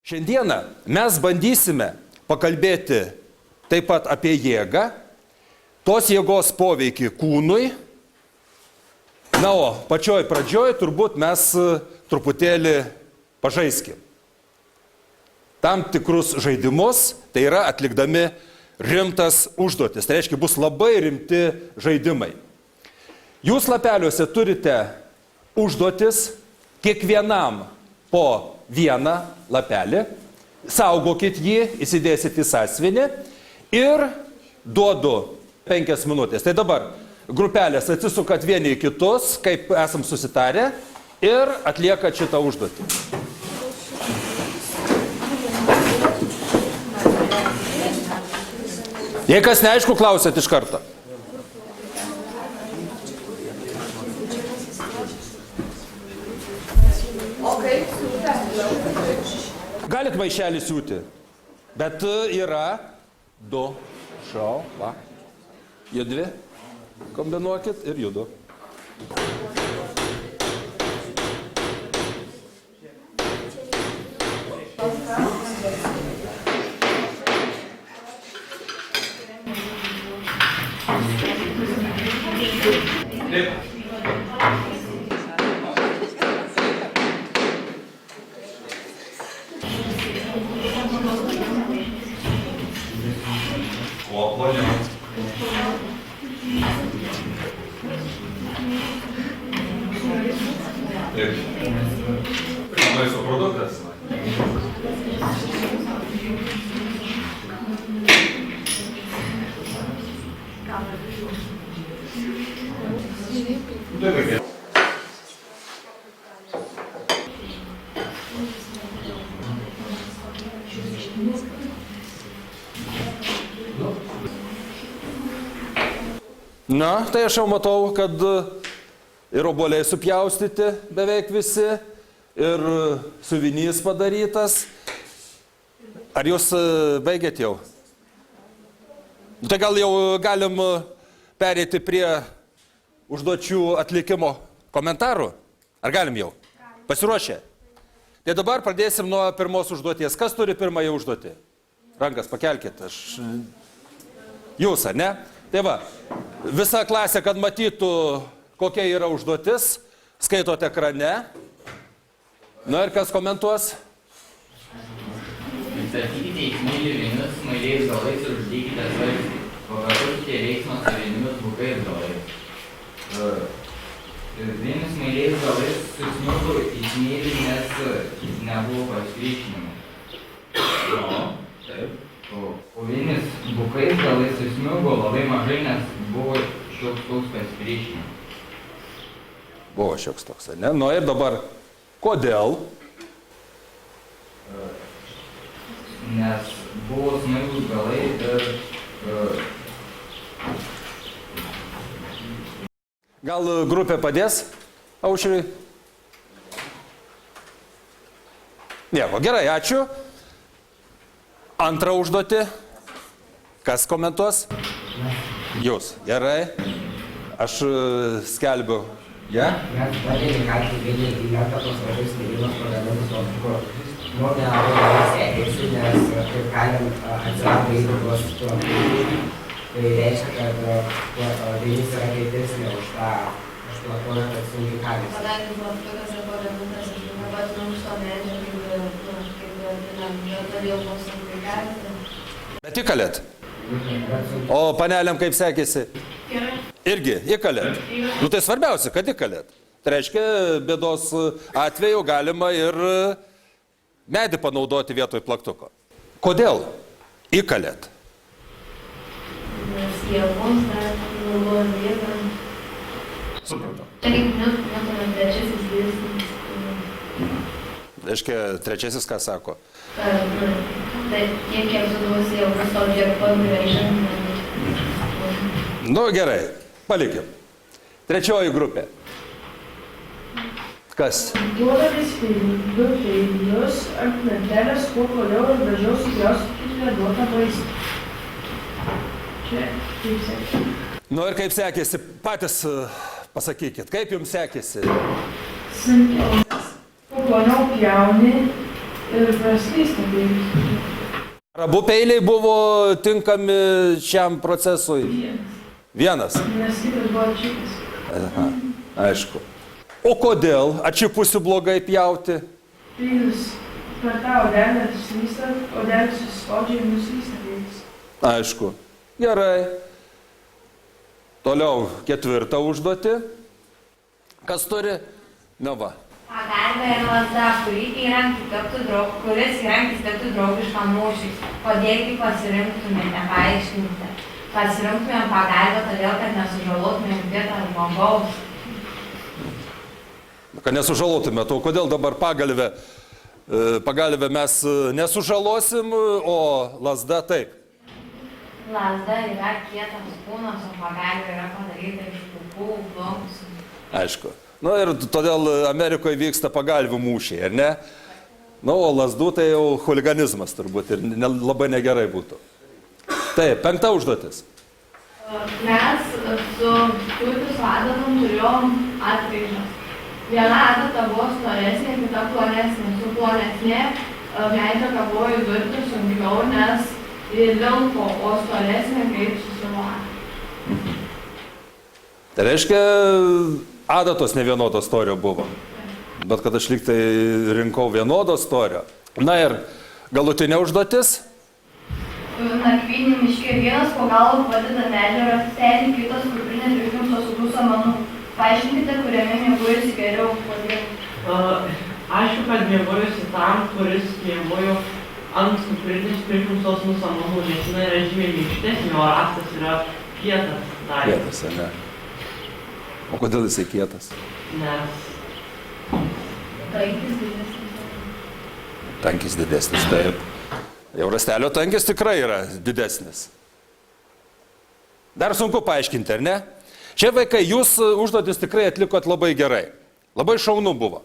Šiandieną mes bandysime pakalbėti taip pat apie jėgą, tos jėgos poveikį kūnui. Na, o pačioj pradžioj turbūt mes truputėlį pažaiskim. Tam tikrus žaidimus, tai yra atlikdami rimtas užduotis. Tai reiškia, bus labai rimti žaidimai. Jūs lapeliuose turite užduotis, kiekvienam po vieną lapelį, saugokit jį, įsidėsit į sąsiuvinį ir duodu 5 minutės. Tai dabar grupelės atsisukat vieni į kitus, kaip esam susitarę, ir atliekat šitą užduotį. Jei kas neaišku, klausėt iš karto. Galit maišelį siūti, bet yra 2 šau, va, judvi, kombinuokit ir judu. Maisto produktas. Na, tai aš jau matau, kad ir obuoliai supjaustyti beveik visi, ir siuvinys padarytas. Ar jūs baigėt jau? Tai gal jau galim pereiti prie užduočių atlikimo komentarų? Ar galim jau? Pasiruošę? Tai dabar pradėsim nuo pirmos užduoties. Kas turi pirmąją užduotį? Rankas pakelkit. Jūs, ar ne? Tai va, visa klasė, kad matytų, kokia yra užduotis, skaitote ekrane. Nu ir kas komentuos? Statykite į smėlį linus, smailiais galais ir uždėkite svarstį. Pakartokite veiksmą su vienimis bukais galais. Vieni smailiais galais susmiugo į smėlį, nes nebuvo pasipriešinimo. Taip. O vienis bukais galais susmiugo labai mažai, nes buvo šioks toks pasipriešinimas. Buvo šioks toks, ne? Nu ir dabar, kodėl? Nes buvo smaigus galai ir... Gal grupė padės Aušriui? Nieko, gerai, ačiū. Antrą užduotį. Kas komentuos? Jūs, gerai. Aš skelbiu. Ja? Mes padėjome kalti vienį į metą tos važius tyrimus pagamintus optikos. Nuomonė labai sekėsi, nes kaip galim atsirado įduklos tuo. Tai reiškia, kad dėlis yra keitesnė už tą platoną, kad sunkiai kalės. Kadangi optikas yra pagamintas iš nepatinam iš to medžio, kaip todėl mums sunkiai kalėti. Bet įkalėt? O panelėm kaip sekėsi? Gerai. Irgi įkalėt? Nu tai svarbiausia, kad įkalėt. Tai reiškia, bėdos atveju galima ir medį panaudoti vietoj plaktuko. Kodėl įkalėt? Nes jie mums dar naudojam vietą. Supratau. Čia kaip Niutono trečiasis dėsnis. Reiškia, trečiasis ką sako? Tai tiek, kiek suduosi jau object formulation. Nu gerai, palikim. Trečioji grupė. Kas? Duodamis du teiginius ant lentelės, kuo toliau ir dažniau supjaustykite duotą vaizdą. Čia kaip sekėsi. Nu ir kaip sekėsi, patys pasakykit, kaip jums sekėsi? Sunkiau. Kuo ploniau pjauni Ir praslysta peilis. Ar abu peiliai buvo tinkami šiam procesui? Vienas. Nes kitas buvo atšipęs. Aha, aišku. O kodėl atšipusiu blogai pjauti? Peilis per tą odelę slysta, odelė susispaudžia ir nuslysta peilis. Aišku. Gerai. Toliau 4 užduotį. Kas turi? Na va. Pagalvė ir lazda, kuris įrankis taptų draugiškam mūšiui. Kodėlgi pasirinktumėte, paaiškinkite. Pasirinktumėm pagalbę, todėl kad nesužalotumėm kito žmogaus. Kad nesužalotume, o kodėl dabar pagalvę mes nesužalosim, o lazda taip? Lazda yra kietas kūnas, o pagalbė yra padaryta iš pupų, plonksų. Aišku. Na ir todėl Amerikoje vyksta pagalvių mūšiai, ar ne? Na, o lazdų tai jau chuliganizmas turbūt ir labai negerai būtų. Taip, 5 užduotis. Mes su Tuitu adatom turėjom atraižas. Viena adata buvo storesnė, kita plonesnė. Su plonesnė medžiaga buvo įdurti sunkiau, nes įvilko, o storesnė kaip susivarė. Tai reiškia, adatos ne vienodo storio buvo. Bet kad aš lyg tai rinkau vienodo storio. Na ir galutinė užduotis. Nakvynį miške vienas po galvo padeda medžio sėdi, kitas kuprinės prikimtos su samanų. Paaiškinkite, kuriame miegojusi geriau, kodėl. Aišku, kad miegojusi tam, kuris miegojo ant kuprinės prikimtos su samanų, nes jinai yra žymiai minkštesnė, o raktas yra kietas. Kietas, ne? O kodėl jisai kietas? Nes Tankis didesnis. Tankis didesnis, taip. Jau rastelio tankis tikrai yra didesnis. Dar sunku paaiškinti, ar ne? Šie vaikai, jūs užduotis tikrai atlikot labai gerai. Labai šaunu buvo.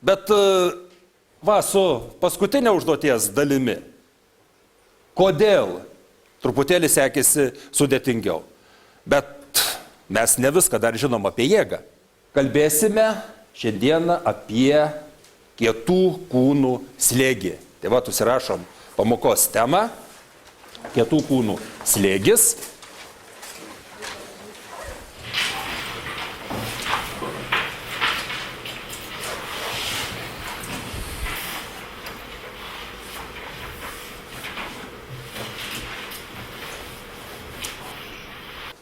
Bet va, su paskutinė užduoties dalimi. Kodėl? Truputėlį sekėsi sudėtingiau. Bet mes ne viską dar žinom apie jėgą. Kalbėsime šiandieną apie kietų kūnų slėgį. Tai va, užsirašom pamokos temą. Kietų kūnų slėgis.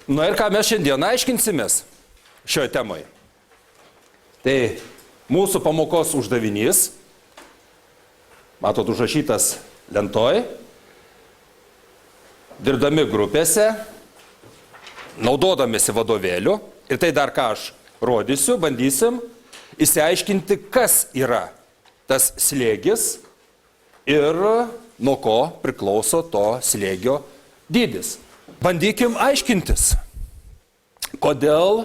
Na ir ką mes šiandien aiškinsimės šioje temoje. Tai mūsų pamokos uždavinys, matot užrašytas lentoj, dirbdami grupėse, naudodamėsi vadovėliu, ir tai dar ką aš rodysiu, bandysim išsiaiškinti, kas yra tas slėgis ir nuo ko priklauso to slėgio dydis. Bandykim aiškintis, kodėl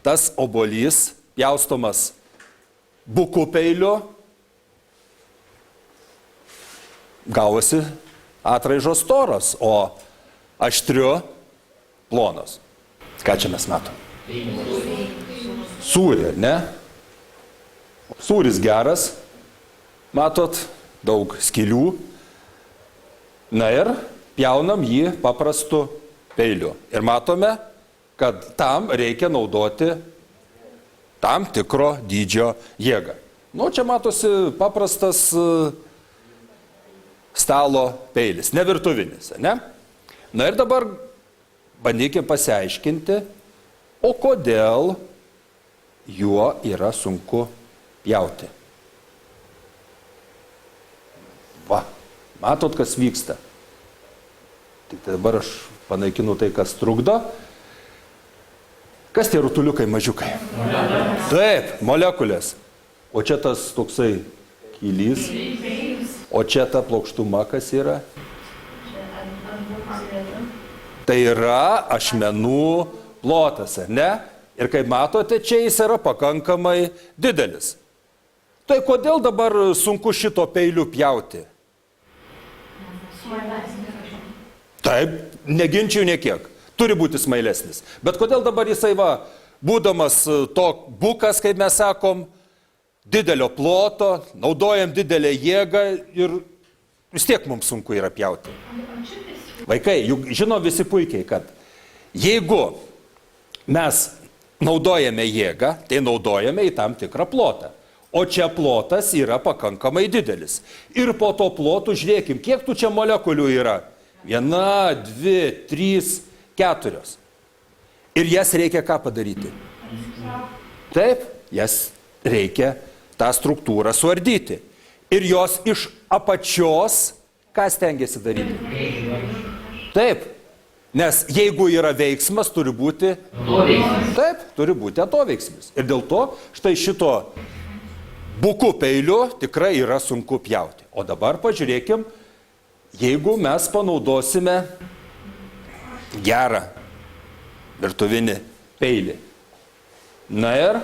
tas obuolys pjaustomas buku peiliu gavosi atraižos storos, o aštriu plonas. Ką čia mes matom? Sūrį, ne? Sūris geras, matot, daug skylių. Na ir pjaunam jį paprastu peiliu. Ir matome, kad tam reikia naudoti tam tikro dydžio jėgą. Nu, čia matosi paprastas stalo peilis, ne virtuvinis, ne? Na ir dabar bandykime pasiaiškinti, o kodėl juo yra sunku pjauti. Va, matot, kas vyksta. Tik tai dabar aš panaikinu tai, kas trukdo. Kas tie rutuliukai mažiukai? Taip, molekulės. O čia tas toksai kylys. O čia ta plokštuma, kas yra? Tai yra ašmenų plotas, ar ne? Ir kaip matote, čia jis yra pakankamai didelis. Tai kodėl dabar sunku šito peiliu pjauti? Taip, neginčiau niekiek. Turi būti smailesnis. Bet kodėl dabar jisai va, būdamas to bukas, kaip mes sakom, didelio ploto, naudojam didelę jėgą ir vis tiek mums sunku yra pjauti. Vaikai, juk žino visi puikiai, kad jeigu mes naudojame jėgą, tai naudojame į tam tikrą plotą. O čia plotas yra pakankamai didelis. Ir po to plotų žiūrėkim, kiek tų čia molekulių yra. 1, 2, 3, 4. Ir jas reikia ką padaryti? Taip, jas reikia tą struktūrą suardyti. Ir jos iš apačios, ką stengiasi daryti? Taip, nes jeigu yra veiksmas, turi būti... Taip, turi būti atoveiksmis. Ir dėl to štai šito buku peiliu tikrai yra sunku pjauti. O dabar pažiūrėkim, jeigu mes panaudosime gerą virtuvinį peilį. Na ir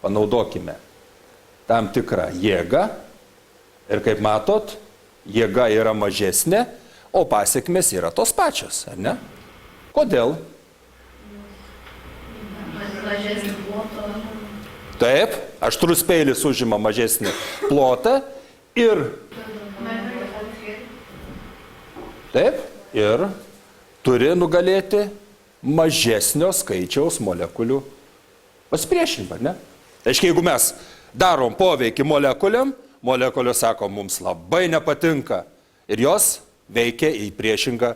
panaudokime tam tikrą jėgą. Ir kaip matot, jėga yra mažesnė, o pasiekmes yra tos pačios, ar ne? Kodėl? Mažesnį plotą. Taip, aštrus peilis užima mažesnį plotą ir... Taip, ir turi nugalėti mažesnio skaičiaus molekulių pasipriešinimą, ne? Tai reiškia, jeigu mes darom poveikį molekuliam, molekulės sako, mums labai nepatinka ir jos veikia į priešingą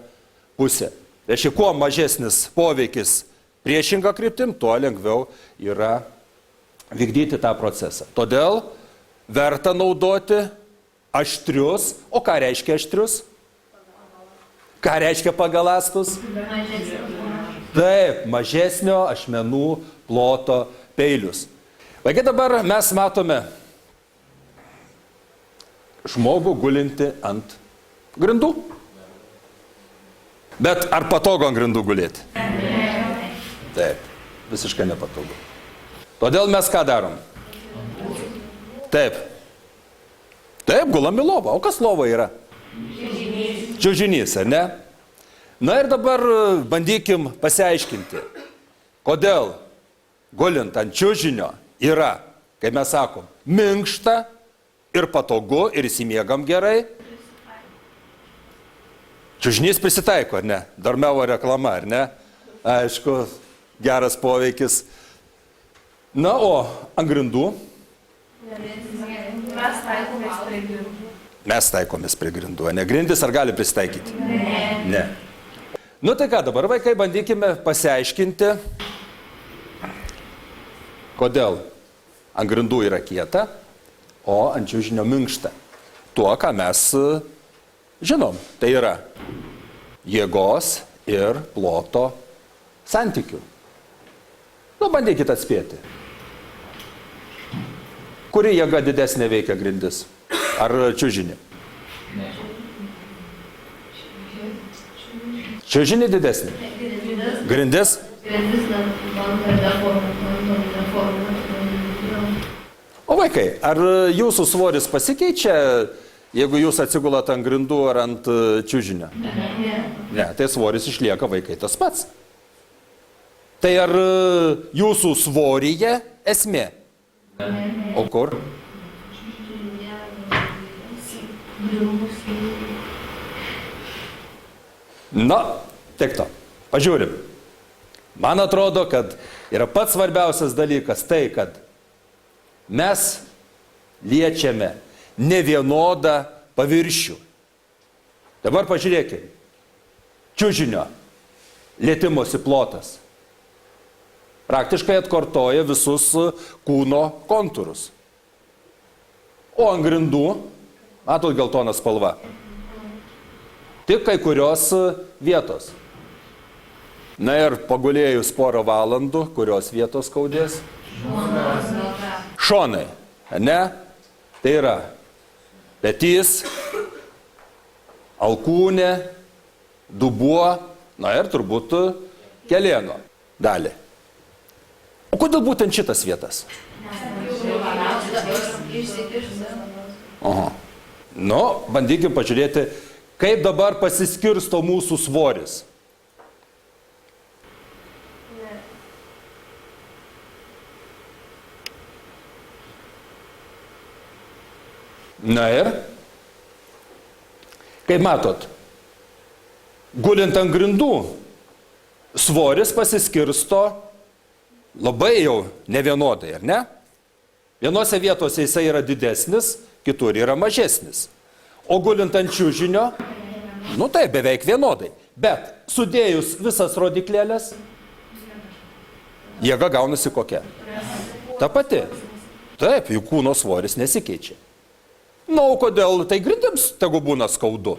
pusę. Tai reiškia, kuo mažesnis poveikis priešingą kryptim, tuo lengviau yra vykdyti tą procesą. Todėl verta naudoti aštrius. O ką reiškia aštrius? Ką reiškia pagalastus? Taip, mažesnio ašmenų ploto peilius. Vaikai, dabar mes matome žmogų gulinti ant grindų. Bet ar patogu ant grindų gulėti? Taip, visiškai nepatogu. Todėl mes ką darom? Taip. Taip, gulam į lovą. O kas lova yra? Čiužinys, ar ne? Na ir dabar bandykim pasiaiškinti, kodėl gulint ant čiužinio yra, kaip mes sakom, minkšta ir patogu ir įsimiegam gerai. Čiužinys prisitaiko, ar ne? Dormevo reklama, ar ne? Aišku, geras poveikis. Na, o ant grindų? Mes taikomės prie grindų, ne? Grindis ar gali prisitaikyti? Ne. Nu tai ką, dabar vaikai bandykime pasiaiškinti, kodėl ant grindų yra kieta, o ant čiužinio minkšta. Tuo, ką mes žinom, tai yra jėgos ir ploto santykių. Nu, bandykite atspėti. Kuri jėga didesnė veikia grindis? Ar čiužinį? Čiužinį didesnį? Grindis? O vaikai, ar jūsų svoris pasikeičia, jeigu jūs atsigulat ant grindų ar ant čiužinio? Ne, tai svoris išlieka, vaikai, tas pats. Tai ar jūsų svoryje esmė? O kur? Na, tiek to. Pažiūrim. Man atrodo, kad yra pats svarbiausias dalykas tai, kad mes liečiame nevienodą paviršių. Dabar pažiūrėkime. Čiužinio lietimosi plotas praktiškai atkartoja visus kūno kontūrus. O ant grindų, matot geltoną spalvą, tik kai kurios vietos. Na ir pagulėjus porą valandų, kurios vietos skaudės? Šonai, ne? Tai yra petys, alkūnė, dubuo, na ir turbūt kelieno dalį. O kodėl būtent šitas vietas? Aha. Nu, bandykim pažiūrėti, kaip dabar pasiskirsto mūsų svoris. Na ir, kaip matot, gulint ant grindų, svoris pasiskirsto labai jau nevienodai, ar ne? Vienose vietose jisai yra didesnis, kitur yra mažesnis. O gulint ant čiužinio, nu tai beveik vienodai. Bet sudėjus visas rodiklėlės, jėga gaunasi kokia? Ta pati. Taip, jų kūno svoris nesikeičia. Na, o kodėl tai grindims tegu būna skaudu?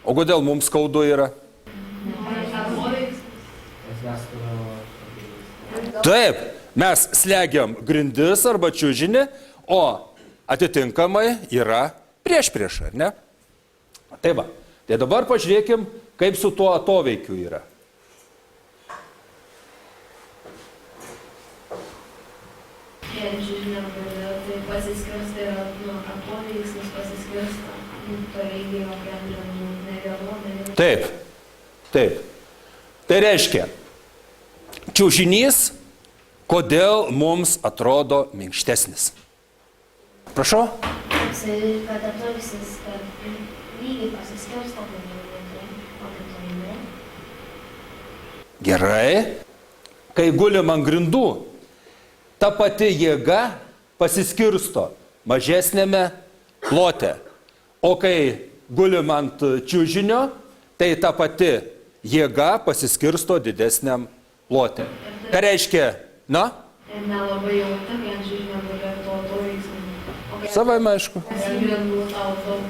O kodėl mums skaudu yra? Taip, mes slegiam grindis arba čiužinį, o atitinkamai yra priešprieša, ar ne? Tai va, tai dabar pažiūrėkim, kaip su tuo atoveikiu yra. Čiužinio tai pasiskirsta yra atoveiksmis pasiskirsta, tolygiai aprengiam nevienodai. Taip, taip. Tai reiškia, čiužinys, kodėl mums atrodo minkštesnis. Prašau? Kad atoveiksis, kad lygiai pasiskirsta, Gerai. Kai gulim ant grindų, ta pati jėga pasiskirsto mažesnėme plote. O kai gulim ant čiužinio, tai ta pati jėga pasiskirsto didesniam plote. Tai reiškia, na? ir nelabai jauta, kai ant čiužinio guli to atoveiksmis. Savaime aišku. Grindų tau daug,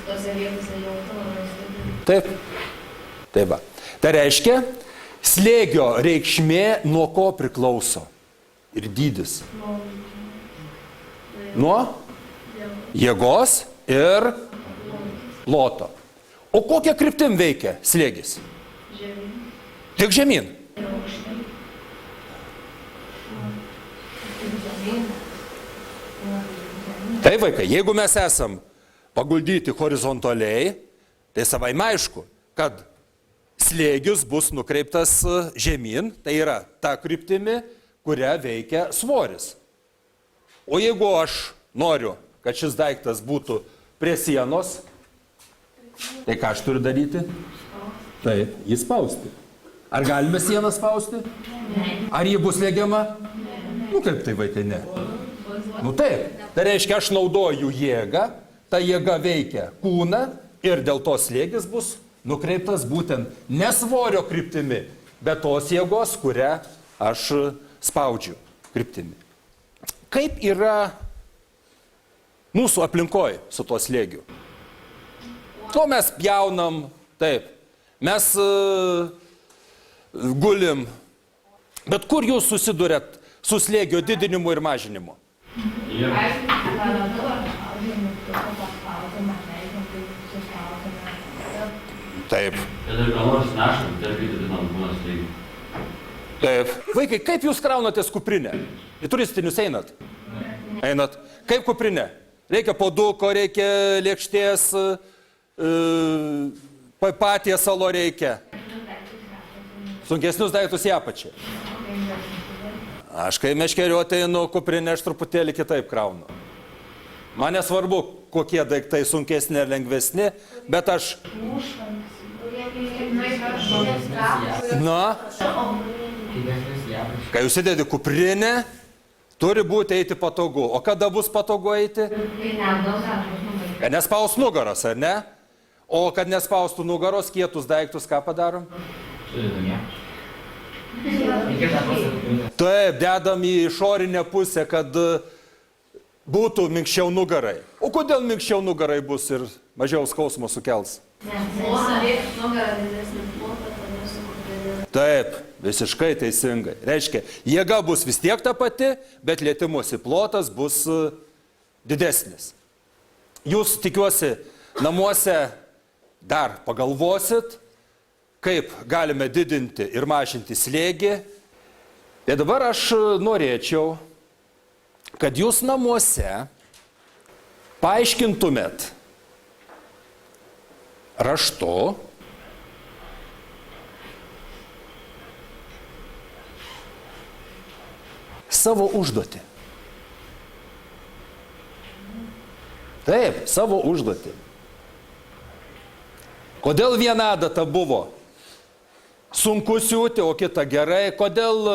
tose vietose jauta. Taip. Taip va. Tai reiškia, slėgio reikšmė nuo ko priklauso ir dydis. Nuo jėgos ir ploto. O kokia kryptim veikia slėgis? Žemyn. Tik žemyn. Ir aukštyn. Tai vaikai, jeigu mes esam paguldyti horizontaliai, tai savaime aišku, kad slėgis bus nukreiptas žemyn, tai yra ta kryptimi, kuria veikia svoris. O jeigu aš noriu, kad šis daiktas būtų prie sienos, tai ką aš turiu daryti? Taip, jį spausti. Ar galime sieną spausti? Ar ji bus slėgiama? Nu kaip tai vaikai, ne? Nu taip, tai reiškia, aš naudoju jėgą, ta jėga veikia kūną ir dėl to slėgis bus nukreiptas būtent ne svorio kryptimi, bet tos jėgos, kurią aš spaudžiu kryptimi. Kaip yra mūsų aplinkoj su tuo slėgiu? To mes pjaunam, taip, mes gulim, bet kur jūs susidurėt su slėgio didinimu ir mažinimu? Taip. Ir ką nors nešam, dar kai didinam būna slėgį. Taip. Vaikai, kaip jūs kraunatės kuprinę? Į turistinius einat? Einat. Kaip kuprinė? Reikia poduko, reikia lėkštės, patiesalo reikia. Sunkesnius daiktus į apačią. Aš kai meškeriuotai einu kuprinę, aš truputėlį kitaip kraunu. Man nesvarbu, kokie daiktai sunkesni ar lengvesni, bet aš... Na, kai užsidedi kuprinę, turi būti eiti patogu. O kada bus patogu eiti? Kad nespaus nugaros, ar ne? O kad nespaustų nugaros, kietus daiktus, ką padarom? Taip, dedam į išorinę pusę, kad būtų minkščiau nugarai. O kodėl minkščiau nugarai bus ir mažiau skausmo sukels? Taip, visiškai teisingai. Reiškia, jėga bus vis tiek ta pati, bet lietimosi plotas bus didesnis. Jūs, tikiuosi, namuose dar pagalvosit, kaip galime didinti ir mažinti slėgį. Tai dabar aš norėčiau, kad jūs namuose paaiškintumėt raštu savo užduotį. Taip, savo užduotį. Kodėl viena adata buvo sunku siūti, o kita gerai? Kodėl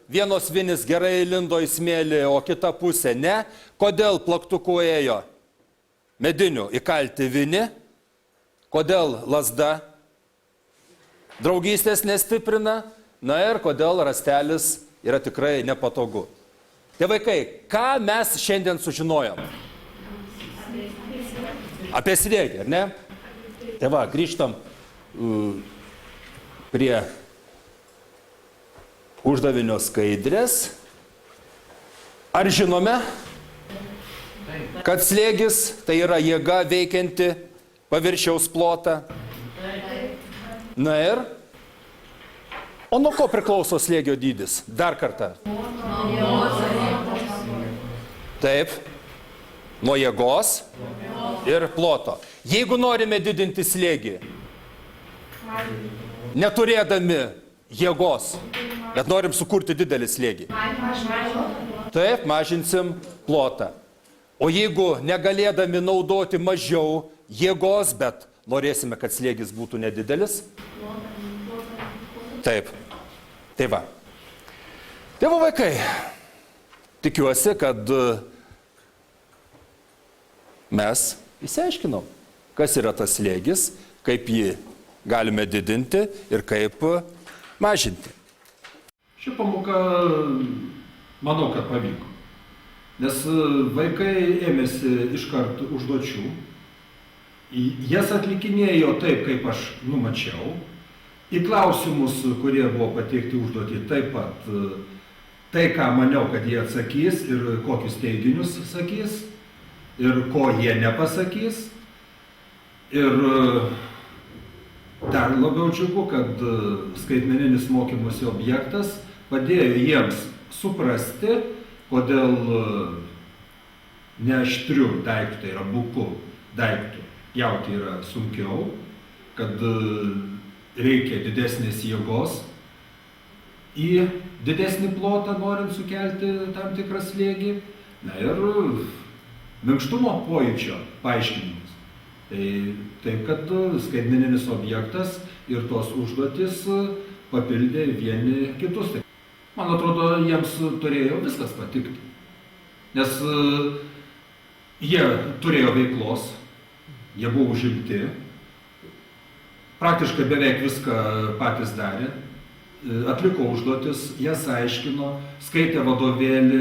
vienos vinis gerai lindo į smėlį, o kita pusė ne? Kodėl plaktuku ėjo mediniu įkalti vinį? Kodėl lasda draugystės nestiprina? Na ir kodėl rastelis yra tikrai nepatogu? Tai vaikai, ką mes šiandien sužinojom? Apie slėgį, ar ne? Tai va, grįžtam prie uždavinio skaidrės. Ar žinome, kad slėgis tai yra jėga veikianti paviršiaus plotą? Na ir? O nuo ko priklauso slėgio dydis? Dar kartą. Taip, nuo jėgos ir ploto. Jeigu norime didinti slėgį, neturėdami jėgos, bet norim sukurti didelį slėgį, taip, mažinsim plotą. O jeigu negalėdami naudoti mažiau jėgos, bet norėsime, kad slėgis būtų nedidelis, taip, tai va. Tai va, vaikai, tikiuosi, kad mes išsiaiškinom, kas yra tas slėgis, kaip jį galime didinti ir kaip mažinti. Ši pamoka, manau, kad pavyko. Nes vaikai ėmėsi iškart užduočių. Jas atlikinėjo taip, kaip aš numačiau. Į klausimus, kurie buvo pateikti užduotį, taip pat tai, ką maniau, kad jie atsakys ir kokius teiginius sakys ir ko jie nepasakys. Ir dar labiau džiugu, kad skaitmeninis mokymosi objektas padėjo jiems suprasti, kodėl neaštrių daiktų, tai yra buku daiktų, pjauti yra sunkiau, kad reikia didesnės jėgos į didesnį plotą, norint sukelti tam tikrą slėgį. Na ir minkštumo pojūčio paaiškinimas. Tai taip, kad skaitmeninis objektas ir tos užduotis papildė vieni kitus. Man atrodo, jiems turėjo viskas patikti. Nes jie turėjo veiklos, jie buvo užimti, praktiškai beveik viską patys darė, atliko užduotis, jas aiškino, skaitė vadovėlį,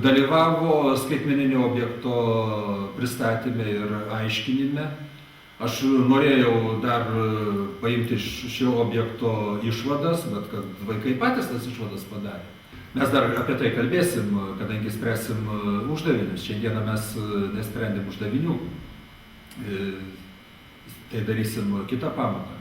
dalyvavo skaitmeninio objekto pristatyme ir aiškinime. Aš norėjau dar paimti iš šio objekto išvadas, bet kad vaikai patys tas išvadas padarė. Mes dar apie tai kalbėsim, kadangi spręsim uždavinius. Šiandieną mes nesprendėm uždavinių. Tai darysim kitą pamoką.